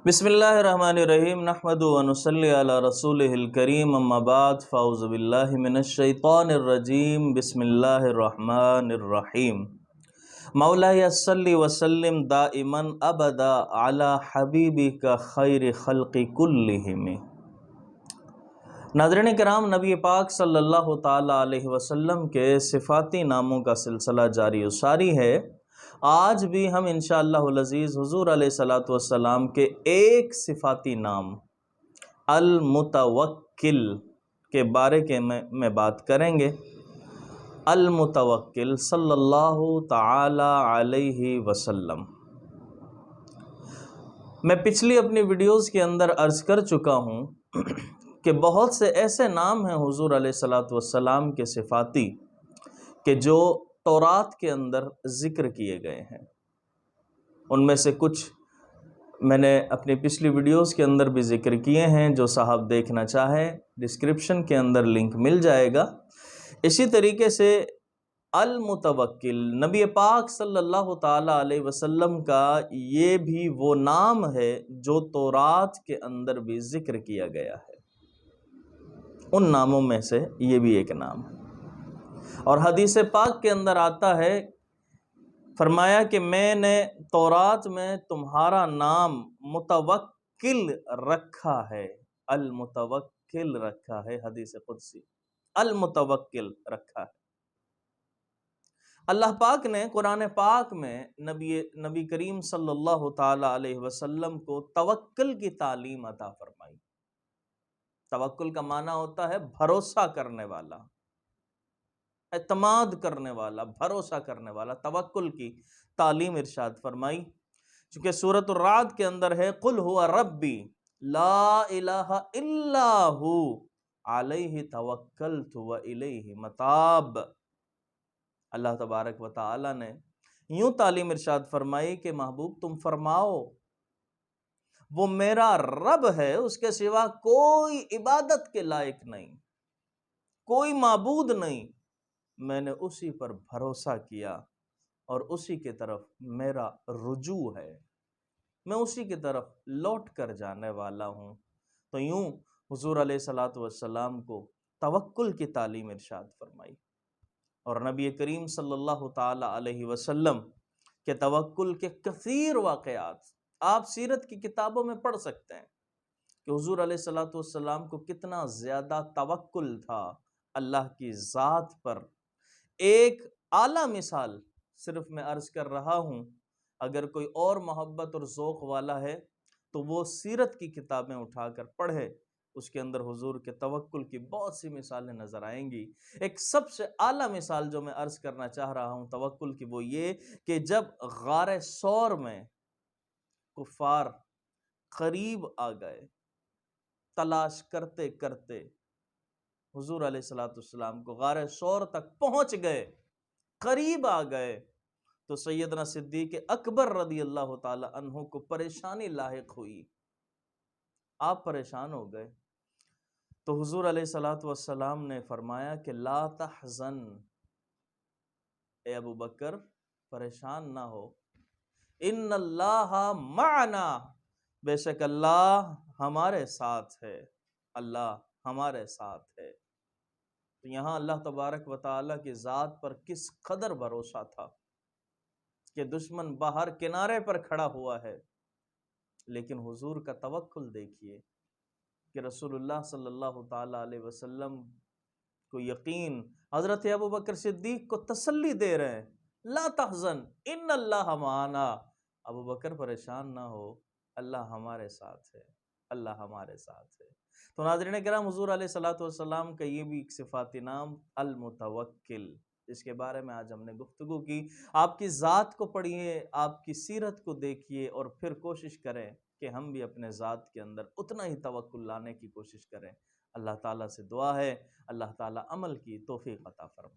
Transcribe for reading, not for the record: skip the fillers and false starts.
بسم اللہ الرحمن الرحیم نحمد و نصلی علی رسولہ الکریم اما بعد فاعوذ باللہ من الشیطان الرجیم بسم اللہ الرحمن الرحیم مولاي صلی وسلم دائما ابدا علی حبیبک خیر خلق کلہم۔ ناظرین کرام، نبی پاک صلی اللہ تعالی علیہ وسلم کے صفاتی ناموں کا سلسلہ جاری و ساری ہے۔ آج بھی ہم انشاءاللہ العزیز حضور علیہ الصلوۃ والسلام کے ایک صفاتی نام المتوکل کے بارے میں بات کریں گے۔ المتوکل صلی اللہ تعالی علیہ وسلم۔ میں پچھلی اپنی ویڈیوز کے اندر عرض کر چکا ہوں کہ بہت سے ایسے نام ہیں حضور علیہ الصلوۃ والسلام کے صفاتی کہ جو تورات کے اندر ذکر کیے گئے ہیں۔ ان میں سے کچھ میں نے اپنی پچھلی ویڈیوز کے اندر بھی ذکر کیے ہیں، جو صاحب دیکھنا چاہے ڈسکرپشن کے اندر لنک مل جائے گا۔ اسی طریقے سے المتوکل نبی پاک صلی اللہ تعالی علیہ وسلم کا یہ بھی وہ نام ہے جو تورات کے اندر بھی ذکر کیا گیا ہے۔ ان ناموں میں سے یہ بھی ایک نام ہے، اور حدیث پاک کے اندر آتا ہے، فرمایا کہ میں نے تورات میں تمہارا نام متوکل رکھا ہے، المتوکل رکھا ہے، حدیث قدسی المتوکل رکھا ہے۔ اللہ پاک نے قرآن پاک میں نبی کریم صلی اللہ تعالی علیہ وسلم کو توکل کی تعلیم عطا فرمائی۔ توکل کا معنی ہوتا ہے بھروسہ کرنے والا، اعتماد کرنے والا، بھروسہ کرنے والا۔ توکل کی تعلیم ارشاد فرمائی، چونکہ سورۃ الرعد کے اندر ہے قل هو ربی لا الہ الا ہو علیہ توکلت والیہ متاب۔ اللہ تبارک و تعالی نے یوں تعلیم ارشاد فرمائی کہ محبوب تم فرماؤ وہ میرا رب ہے، اس کے سوا کوئی عبادت کے لائق نہیں، کوئی معبود نہیں، میں نے اسی پر بھروسہ کیا اور اسی کی طرف میرا رجوع ہے، میں اسی کی طرف لوٹ کر جانے والا ہوں۔ تو یوں حضور علیہ الصلوۃ والسلام کو توکل کی تعلیم ارشاد فرمائی، اور نبی کریم صلی اللہ تعالی علیہ وسلم کے توکل کے کثیر واقعات آپ سیرت کی کتابوں میں پڑھ سکتے ہیں کہ حضور علیہ الصلوۃ والسلام کو کتنا زیادہ توکل تھا اللہ کی ذات پر۔ ایک اعلیٰ مثال صرف میں عرض کر رہا ہوں، اگر کوئی اور محبت اور ذوق والا ہے تو وہ سیرت کی کتابیں اٹھا کر پڑھے، اس کے اندر حضور کے توکل کی بہت سی مثالیں نظر آئیں گی۔ ایک سب سے اعلیٰ مثال جو میں عرض کرنا چاہ رہا ہوں توکل کی، وہ یہ کہ جب غار ثور میں کفار قریب آ گئے، تلاش کرتے کرتے حضور علیہ الصلوۃ والسلام کو غار ثور تک پہنچ گئے، قریب آ گئے، تو سیدنا صدیق اکبر رضی اللہ تعالی عنہ کو پریشانی لاحق ہوئی، آپ پریشان ہو گئے۔ تو حضور علیہ الصلوۃ والسلام نے فرمایا کہ لا تحزن، اے ابو بکر پریشان نہ ہو، ان اللہ معنا، بے شک اللہ ہمارے ساتھ ہے، اللہ ہمارے ساتھ ہے۔ تو یہاں اللہ تبارک و تعالیٰ کی ذات پر کس قدر بھروسہ تھا کہ دشمن باہر کنارے پر کھڑا ہوا ہے، لیکن حضور کا توکل دیکھیے کہ رسول اللہ صلی اللہ تعالی علیہ وسلم کو یقین، حضرت ابو بکر صدیق کو تسلی دے رہے ہیں، لا تحزن ان اللہ معنا، ابو بکر پریشان نہ ہو، اللہ ہمارے ساتھ ہے، اللہ ہمارے ساتھ ہے۔ تو ناظرین کرام، حضور علیہ الصلوۃ والسلام کا یہ بھی ایک صفاتی نام المتوکل، جس کے بارے میں آج ہم نے گفتگو کی۔ آپ کی ذات کو پڑھیے، آپ کی سیرت کو دیکھیے، اور پھر کوشش کریں کہ ہم بھی اپنے ذات کے اندر اتنا ہی توکل لانے کی کوشش کریں۔ اللہ تعالیٰ سے دعا ہے اللہ تعالیٰ عمل کی توفیق عطا فرمائے۔